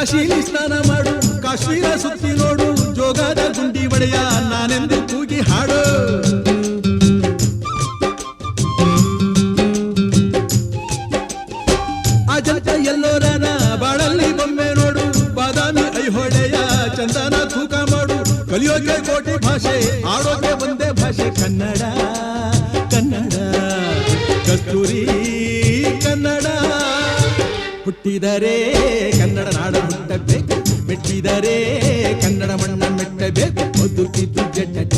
ಕಾಶಿಲಿ ಸ್ನಾನ ಮಾಡು, ಕಾಶ್ಮೀರ ಸುತ್ತಿ ನೋಡು, ಜೋಗದ ಗುಂಡಿ ಒಡೆಯ ನಾನೆಂದು ಕೂಗಿ ಹಾಡು. ಅಜಂತ ಎಲ್ಲೋರನ ಬಾಳಲ್ಲಿ ಬೊಮ್ಮೆ ನೋಡು, ಬಾದಾಮಿ ಐಹೊಳೆಯ ಚಂದನ ತೂಕ ಮಾಡು. ಕಲಿಯೋಕೆ ಕೋಟಿ ಭಾಷೆ, ಆಡೋಕೆ ಒಂದೇ ಭಾಷೆ ಕನ್ನಡ ಕನ್ನಡ ಕಸ್ತೂರಿ ಕನ್ನಡ. ಹುಟ್ಟಿದರೆ ಕನ್ನಡ ನಾಡ ಹುಟ್ಟಬೇಕು, ಮೆಟ್ಟಿದರೆ ಕನ್ನಡ ಮಣ್ಣ ಮೆಟ್ಟಬೇಕು. ಬದುಕಿದ್ದು ಜಟ